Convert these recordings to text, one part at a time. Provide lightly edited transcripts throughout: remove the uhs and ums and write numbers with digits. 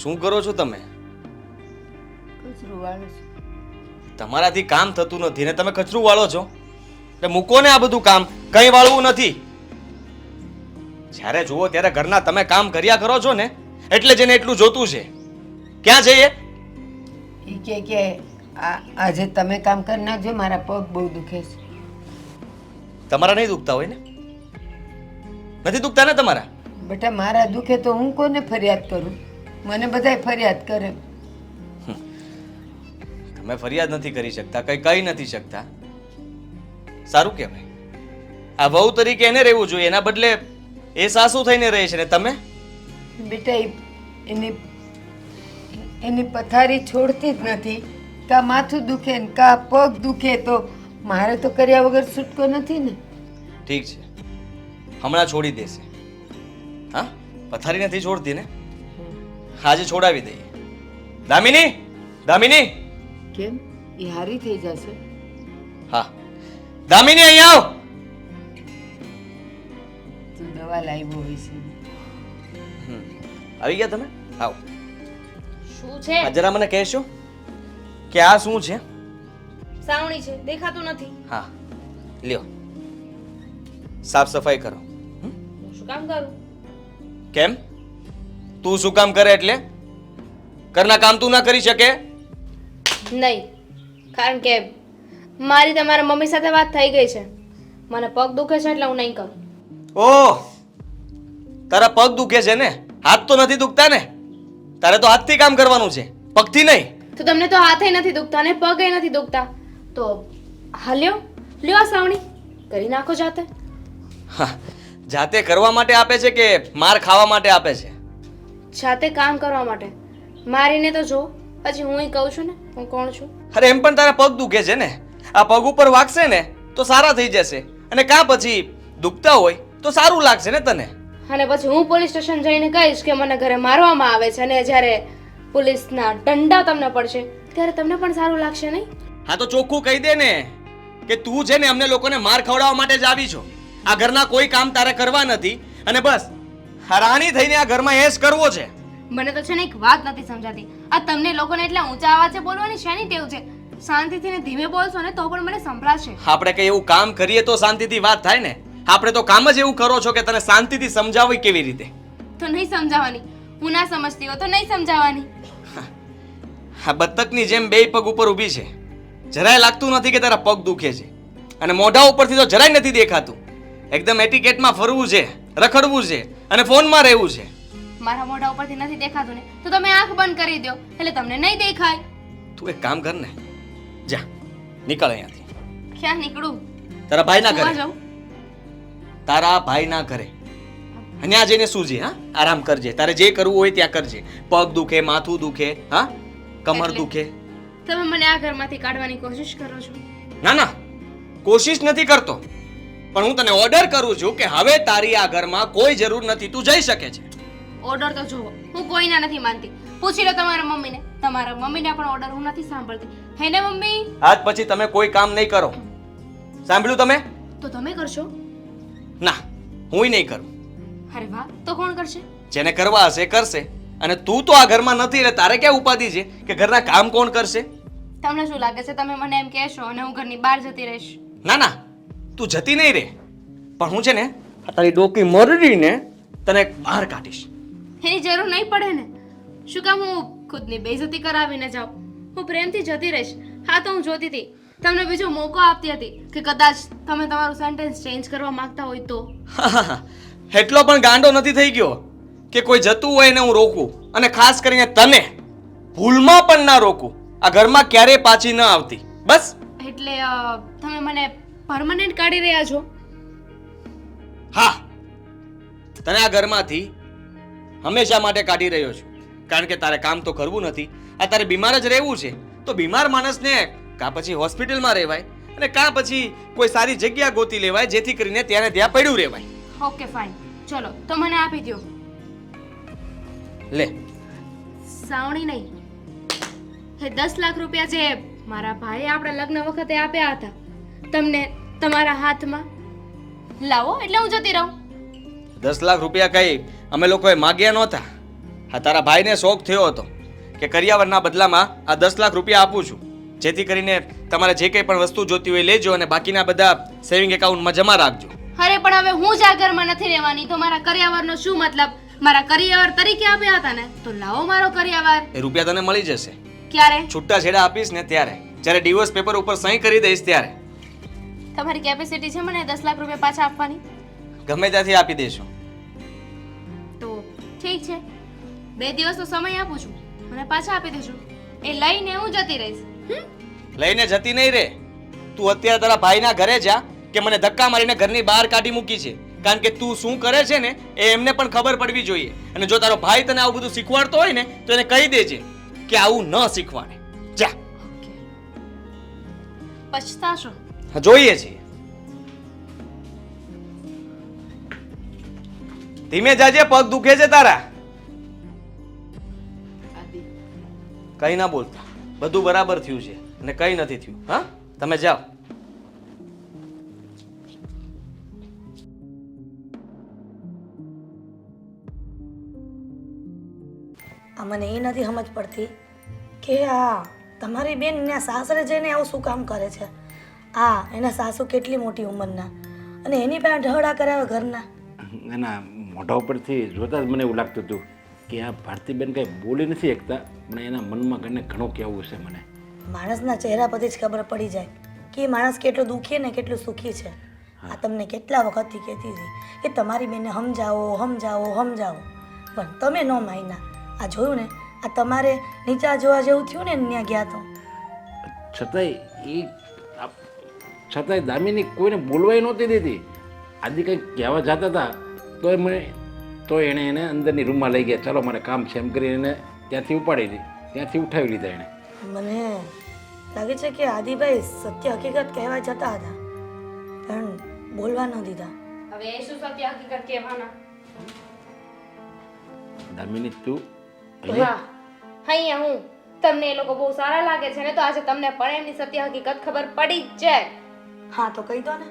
શું કરો છો તમે? કચરું વાળું છું. તમારાથી કામ થતું નથી ને તમે કચરું વાળો છો. એટલે મૂકો ને આ બધું કામ, કંઈ વાળવું નથી. જ્યારે જુઓ ત્યારે ઘરના તમે કામ કર્યા કરો છો ને, એટલે જેને એટલું જોતું છે. ક્યાં જઈએ? એ કે આજે તમે કામ કરી નાખજો, મારા પગ બહુ દુખે છે. તમારા નહીં દુખતા હોય ને? નથી દુખતા ને તમારા? બેટા મારા દુખે તો હું કોને ફરિયાદ કરું? મને બધાય ફરિયાદ કરે. તમે ફરિયાદ નથી કરી શકતા, કઈ કહી નથી શકતા. સારું કહેવાય. આ વહુ તરીકે એને રહેવું જોઈએ, એના બદલે એ સાસુ થઈને રહે છે ને તમે? બેટા એની એની પથારી છોડતી જ નથી. કા માથું દુખે ને કા પગ દુખે, તો મારે તો કર્યા વગર છૂટકો નથી ને. ઠીક છે, હમણાં છોડી દેશે. હા, પથારી નથી છોડતી ને? આજે છોડાવી દઈએ. દામિની, દામિની! કેમ એ હારી થઈ જશે? હા, દામિની અહીંયા આવ. તું દવા લાવ્યો હોય છે. આવી ગયા તમે? આવો. શું છે? જરા મને કહેશો કે આ શું છે? સાવણી છે, દેખાતું નથી. હા, લ્યો, સાફ સફાઈ કરો. હું શું કામ કરું? કેમ? તું શું કામ કરે એટલે? ઘરના કામ તું ના કરી શકે? નહીં, કારણ કે મારી તમારા મમ્મી સાથે વાત થઈ ગઈ છે. મને પગ દુખે છે એટલે હું નહીં કરું. ઓહ, તારા પગ દુખે છે ને? હાથ તો નથી દુખતા ને? તારે તો હાથથી કામ કરવાનું છે, પગથી નહીં. તો તમને તો હાથે નથી દુખતા ને પગે નથી દુખતા, તો હાલ્યો લ્યો આ સાવણી કરી નાખો જાતે. હા, જાતે કરવા માટે આપે છે કે માર ખાવા માટે આપે છે? જાતે કામ કરવા માટે. મારીને તો જો, પછી હું કહું છું ને હું કોણ છું. અરે એમ પણ તારા પગ દુખે છે ને, આ પગ ઉપર વાગશે ને તો સારા થઈ જશે. અને કાં પછી દુખતા હોય તો સારું લાગશે ને તને. અને પછી હું પોલીસ સ્ટેશન જઈને કહીશ કે મને ઘરે મારવામાં આવે છે, અને જ્યારે પોલીસના દંડા તમને પડશે ત્યારે તમને પણ સારું લાગશે નહીં? હા તો ચોખ્ખું કહી દે ને કે તું છે ને અમને લોકોને માર ખવડાવવા માટે જ આવી છો. આ ઘરના કોઈ કામ તારે કરવા નથી અને બસ રાણી થઈને આ ઘરમાં એશ કરવો છે. મને તો છે ને એક વાત નથી સમજાતી. આ તમને લોકોને એટલા ઊંચા અવાજે બોલવાની શેની ટેવ છે? શાંતિથી ને ધીમે બોલશો ને તો પણ મને સંભળાશે. આપણે કઈ એવું કામ કરીએ તો શાંતિથી વાત થાય ને. આપણે તો કામ જ એવું કરો છો કે તને શાંતિથી સમજાવવી કેવી રીતે? તો નહીં સમજાવવાની. હું ના સમજતી હો તો નહીં સમજાવવાની. આ બત્તકની જેમ બે પગ ઉપર ઊભી છે. જરાય લાગતું નથી કે તારા પગ દુખે છે, અને મોઢા ઉપરથી તો જરાય નથી દેખાતું. એકદમ એટિકેટમાં ફરવું છે, રખડવું છે અને ફોનમાં રહેવું છે. મારા મોઢા ઉપરથી નથી દેખાતું ને તો તમે આંખ બંધ કરી દો એટલે તમને નહીં દેખાય. તું એક કામ કર ને, જા નીકળ અહીંયાથી. ક્યાં નીકળું? તારા ભાઈ ના સુવા કરે, જાઉં? તારા ભાઈ ના કરે. અને આ જઈને સૂજે. હા, આરામ કરજે. તારે જે કરવું હોય ત્યાં કરજે. પગ દુખે, માથું દુખે, હા, કમર એટલે? દુખે. તમે મને આ ઘરમાંથી કાઢવાની કોશિશ કરો છો? ના ના, કોશિશ નથી કરતો, પણ હું તને ઓર્ડર કરું છું કે હવે તારી આ ઘરમાં કોઈ જરૂર નથી, તું જઈ શકે છે. ઓર્ડર તો જુઓ, હું કોઈના નથી માનતી. પૂછી લો તમારા મમ્મીને. તમારા મમ્મીના પણ ઓર્ડર હું નથી સાંભળતી. હે ને મમ્મી? આજ પછી તમે કોઈ કામ નહીં કરો. સાંભળ્યું તમે? તો તમે કરશો? ના, હું નહીં કરું. અરે વાહ, તો કોણ કરશે? જેને કરવા હશે કરશે. અને તું તો આ ઘરમાં નથી એટલે તારે ક્યાં ઉપાધિ છે કે ઘરના કામ કોણ કરશે? તમને શું લાગે છે તમે મને એમ કહેશો અને હું ઘરની બહાર જતી રહીશ? ના ના, તું જતી નહીં રે, પણ હું છે ને આ તારી ડોકી મરડીને તને બહાર કાઢીશ. એની જરૂર નહીં પડે ને. શું કામ હું ખુદની બેઇજ્જતી કરાવીને જાઉં? હું પ્રેમથી જતી રહીશ. હા, તો હું જોતી હતી, તમને બીજો મોકો આપતી હતી કે કદાચ તમે તમારું સેન્ટેન્સ ચેન્જ કરવા માંગતા હોય તો. એટલો પણ ગાંડો નથી થઈ ગયો કે કોઈ જતું હોય ને હું રોકું, અને ખાસ કરીને તને ભૂલમાં પણ ના રોકું. આ ઘરમાં ક્યારેય પાછી ન આવતી. બસ. એટલે તમે મને પરમનન્ટ કાઢી રહ્યા છો? હા, તને આ ઘરમાંથી હંમેશા માટે કાઢી રહ્યો છું, કારણ કે તારે કામ તો કરવું નથી. આ તારે બીમાર જ રહેવું છે તો બીમાર માણસને કાં પછી હોસ્પિટલમાં રહેવાય અને કાં પછી કોઈ સારી જગ્યા ગોતી લેવાય, જેથી કરીને ત્યાં ને ત્યાં પડ્યું રહેવાય. ઓકે ફાઇન, ચલો તો મને આપી દો. લે. સાવણી નહીં, એ 10 લાખ રૂપિયા જે મારા ભાઈએ આપણે લગ્ન વખતે આપ્યા હતા તમને તમારા હાથમાં લાવો એટલે હું જતી રહું. 10 લાખ રૂપિયા કઈ અમે લોકોએ માગ્યા નહોતા. હા, તારા ભાઈને શોખ થયો હતો કે કરિયાવરના બદલામાં આ 10 લાખ રૂપિયા આપું છું, જેથી કરીને તમારે જે કંઈ પણ વસ્તુ જોતી હોય લેજો અને બાકીના બધા સેવિંગ એકાઉન્ટમાં જમા રાખજો. અરે પણ હવે હું જ આ ઘરમાં નથી રહેવાની તો મારા કરિયાવરનો શું મતલબ? મારા કરિયાવર તરીકે આપ્યા હતા ને તો લાવો મારો કરિયાવર. એ રૂપિયા તને મળી જશે ક્યારે? છૂટા છેડા આપીશ ને ત્યારે, જ્યારે ડિવોર્સ પેપર ઉપર સહી કરી દઈશ ત્યારે. તમારી કેપેસિટી છે મને 10 લાખ રૂપિયા પાછા આપવાની? ગમે ત્યાંથી આપી દેશો. તો ઠીક છે, 2 દિવસનો સમય આપું છું, મને પાછા આપી દેજો. એ લઈને હું જતી રહીશ. લઈને જતી નહીં રે, તું અત્યારે તારા ભાઈના ઘરે જા કે મને ધક્કા મારીને ઘરની બહાર કાઢી મૂકી છે, કારણ કે તું શું કરે છે ને એ એમને પણ ખબર પડવી જોઈએ. અને જો તારો ભાઈ તને આવું બધું શીખવાડતો હોય ને તો એને કહી દેજે કે આવું ન શીખવાડે. જા. પછતાશો. જોઈએ છીએ. ધીમે જાજે, પગ દુખે છે તારા. કઈ ના બોલતા, બધું બરાબર થયું છે અને કઈ નથી થયું. હા, તમે જાઓ. આ મને એ નથી સમજ પડતી કે આ તમારી બેન એના સાસરે જઈને આવું શું કામ કરે છે. એના સાસુ કેટલી મોટી ઉંમરના અને એની પાસે ઢહડા કરાવે ઘરના. એના મોઢા ઉપરથી જોતા જ મને એવું લાગતું હતું કે આ ભારતીબેન કંઈ બોલી નથી શકતા, પણ એના મનમાં કંઈને ઘણું કહેવું છે મને. માણસના ચહેરા પરથી જ ખબર પડી જાય કે એ માણસ કેટલો દુઃખી ને કેટલું સુખી છે. આ તમને કેટલા વખતથી કહેતી હતી કે તમારી બેનને સમજાવો સમજાવો સમજાવો, પણ તમે ન માન્યા. આ જોયું ને, આ તમારે નીચા જોવા જેવું થયું ને ત્યાં ગયા તો. છતાંય દામિની કોઈને બોલવાય નહોતી દીધી. આદિ કંઈક કહેવા જતા હતા તો એણે એને અંદરની રૂમમાં લઈ ગયા, ચાલો મારે કામ છે એમ કરીને એને ત્યાંથી ઉપાડી દીધી, ત્યાંથી ઉઠાવી લીધા એણે. મને લાગે છે કે આદિભાઈ સત્ય હકીકત કહેવા જતા હતા પણ બોલવા ન દીધા. હવે એ શું સત્ય હકીકત કહેવાના? દામિની તું વાહ, અહીંયા હું તમને એ લોકો બહુ સારા લાગે છે ને તો આજે તમને પણ એમની સત્ય હકીકત ખબર પડી જ જાય. હા તો કહી દો ને.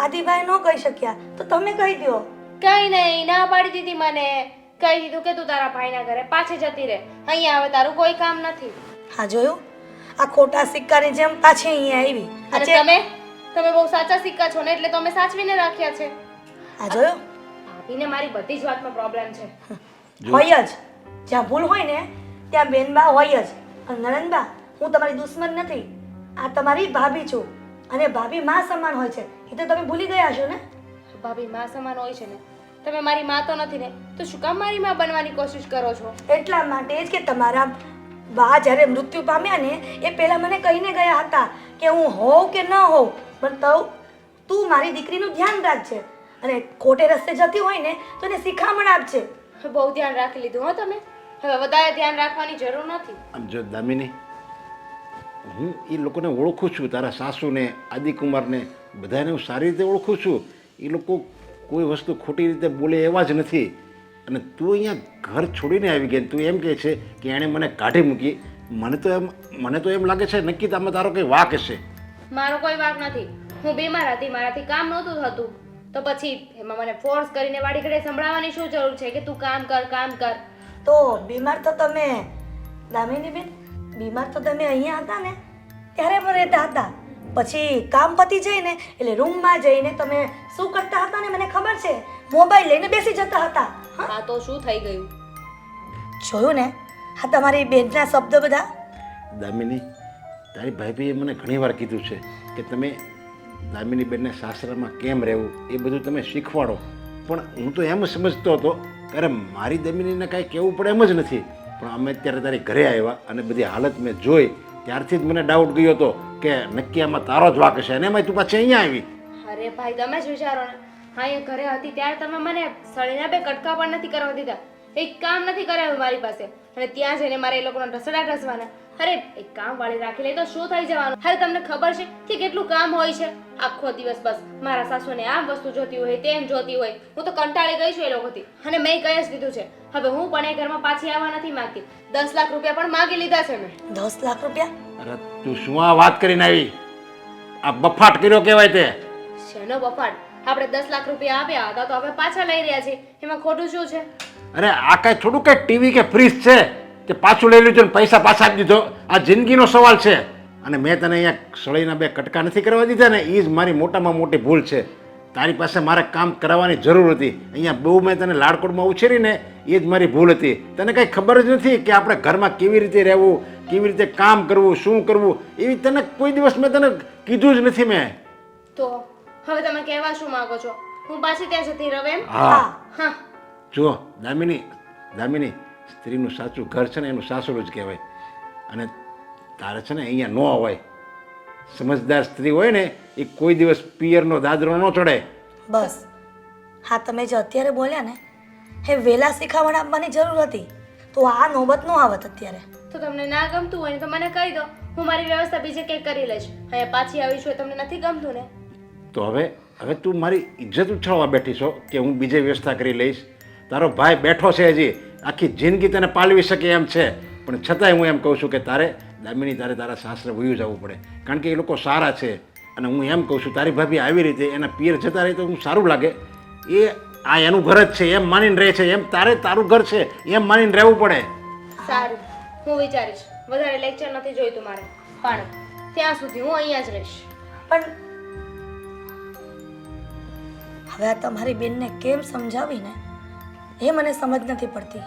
આદિભાઈ ન કહી શક્યા તો તમે કહી દો. કઈ નહીં, ના પાડી દીધી મને. કહી દીધું કે તું તારા ભાઈના ઘરે પાછી જતી રહે, અહીંયા હવે તારું કોઈ કામ નથી. હા જોયું, આ ખોટા સિક્કાની જેમ પાછી અહીંયા આવી. અને તમે બહુ સાચા સિક્કા છો ને એટલે તો અમે સાચવીને રાખ્યા છે. આ જોયું, ભાભીને મારી બધી જ વાતમાં પ્રોબ્લેમ છે. હોય જ, જ્યાં ભૂલ હોય ને ત્યાં બેનબા હોય જ. અને નણંદબા, હું તમારી દુશ્મન નથી, આ તમારી ભાભી છું અને ભાભી માં સમાન હોય છે, એ તો તમે ભૂલી ગયા છો ને. ભાભી માં સમાન હોય છે ને, તમે મારી માં તો નથી ને, તો શું કામ મારી માં બનવાની કોશિશ કરો છો? એટલા માટે જ કે તમારા બા જ્યારે મૃત્યુ પામ્યા ને એ પહેલા મને કહીને ગયા હતા કે હું હોઉં કે ન હોઉં, પણ તો તું મારી દીકરીનું ધ્યાન રાખજે અને ખોટે રસ્તે જતી હોય ને તો એને શિખામણ આપજે. બહુ ધ્યાન રાખી લીધું હો તમે, હવે વધારે ધ્યાન રાખવાની જરૂર નથી. આમ જો દામિની, હું એ લોકોને ઓળખું છું, તારા સાસુને, આદિકુમારને, બધાને હું સારી રીતે ઓળખું છું. એ લોકો કોઈ વસ્તુ ખોટી રીતે બોલે એવા જ નથી. અને તું અહીંયા ઘર છોડીને આવી ગઈ, તું એમ કહે છે કે એણે મને કાઢી મૂકી. મને તો એમ લાગે છે નક્કી આમાં તારો કંઈ વાંક હશે. મારો કોઈ વાંક નથી. હું બીમાર હતી, મારાથી કામ નહોતું થતું, તો પછી એમાં મને ફોર્સ કરીને વાડી ઘડે સંભળાવવાની શું જરૂર છે કે તું કામ કર કામ કર? તો બીમાર તો તમે, દામિની બેન, બીમાર તો તમે અહીંયા હતા ને ત્યારે પણ રહેતા હતા. પછી કામ પતી જઈને એટલે રૂમમાં જઈને તમે શું કરતા હતા ને મને ખબર છે, મોબાઈલ લઈને બેસી જતા હતા. હા તો શું થઈ ગયું? જોયું ને આ તમારી બેનના શબ્દો બધા. દામિની, તારી ભાભીએ મને ઘણીવાર કીધું છે કે તમે દામિની બેનને સાસરામાં કેમ રહેવું એ બધું તમે શીખવાડો, પણ હું તો એમ સમજતો હતો કે અરે મારી દામિનીને કાંઈ કહેવું પડે એમ જ નથી. પણ અમે અત્યારે તારી ઘરે આવ્યા અને બધી હાલત મેં જોઈ ત્યારથી જ મને ડાઉટ ગયો હતો કે નક્કી આમાં તારો જ વાંક હશે, અને એમાં તું પાછી અહીંયા આવી. અરે ભાઈ તમે જ વિચારો ને, હા એ ઘરે હતી ત્યારે તમે મને સળીના બે કટકા પણ નથી કરવા દીધા, એક કામ નથી કરાવ્યું મારી પાસે, અને ત્યાં જઈને મારે એ લોકોના ઢસડા ઢસવાના. અરે એક કામ વાળી રાખી લે તો શું થઈ જવાનું? અરે તમને ખબર છે કે કેટલું કામ હોય છે? આખો દિવસ બસ મારા સાસુને આમ વસ્તુ જોતી હોય તેમ જોતી હોય. હું તો કંટાળી ગઈ છું એ લોકોથી, અને મેં કહી જ દીધું છે હવે હું પણ એ ઘરમાં પાછી આવવા નથી માંગતી. 10 લાખ રૂપિયા પણ માગી લીધા છે મેં. 10 લાખ રૂપિયા? અરે તું શું આ વાત કરીને આવી? આ બફાટ કર્યો કહેવાય તે. શેનો બફાટ? આપણે 10 લાખ રૂપિયા આપ્યા હતા તો હવે પાછા લઈ રહ્યા છીએ, એમાં ખોટું શું છે? અરે આ કાંઈ થોડું કાંઈ ટીવી કે ફ્રીજ છે કે પાછું લઈ લીધું ને પૈસા પાછા આપી દીધો. આ જિંદગીનો સવાલ છે. અને મેં તને અહીંયા સળીના 2 કટકા નથી કરવા દીધા ને, એ જ મારી મોટામાં મોટી ભૂલ છે. તારી પાસે મારે કામ કરાવવાની જરૂર હતી. અહીંયા બહુ મેં તને લાડકોડમાં ઉછેરીને એ જ મારી ભૂલ હતી. તને કંઈ ખબર જ નથી કે આપણે ઘરમાં કેવી રીતે રહેવું, કેવી રીતે કામ કરવું, શું કરવું, એવી તને કોઈ દિવસ મેં તને કીધું જ નથી મેં. તો હવે તમે કહેવા શું માંગો છો? હું પાછી ત્યાં જતી રહું એમ? હા હા. જુઓ દામિની, દામિની, સ્ત્રીનું સાચું ઘર છે ને એનું સાસરું જ કહેવાય. અને તારે છે ને અહીંયા ન હોય. સમજદાર સ્ત્રી હોય ને એ કોઈ દિવસ પિયરનો દાદરો ન ચડે. બસ હા, તમે જે અત્યારે બોલ્યા ને એ વહેલા શીખામણ આપવાની જરૂર હતી તો આ નોબત ન આવત અત્યારે. તો તમને ના ગમતું હોય ને તો મને કહી દો, હું મારી વ્યવસ્થા બીજે ક્યાંક કરી લઈશ. અહીંયા પાછી આવી છું તમને નથી ગમતું ને? તો હવે તું મારી ઇજ્જત ઉછાળવા બેઠી છો કે હું બીજે વ્યવસ્થા કરી લઈશ? તારો ભાઈ બેઠો છે, હજી આખી જિંદગી તને પાલવી શકે એમ છે, પણ છતાંય હું એમ કહું છું કે તારે દામિની તારે તારા સાસરે વયું જવું પડે, કારણ કે એ લોકો સારા છે. અને હું એમ કહું છું તારી ભાભી આવી રીતે એના પિયર જતા રહે તો હું સારું લાગે. એ આ એનું ઘર જ છે એમ માનીને રહે છે, એમ તારે તારું ઘર છે એમ માનીને રહેવું પડે. સારું, હું વિચારીશ. વધારે લેક્ચર નથી જોઈતું મારે, પણ ત્યાં સુધી હું અહીંયા જ રહીશ. પણ હવે આ તમારી બેનને કેમ સમજાવીને એ મને સમજ નથી પડતી.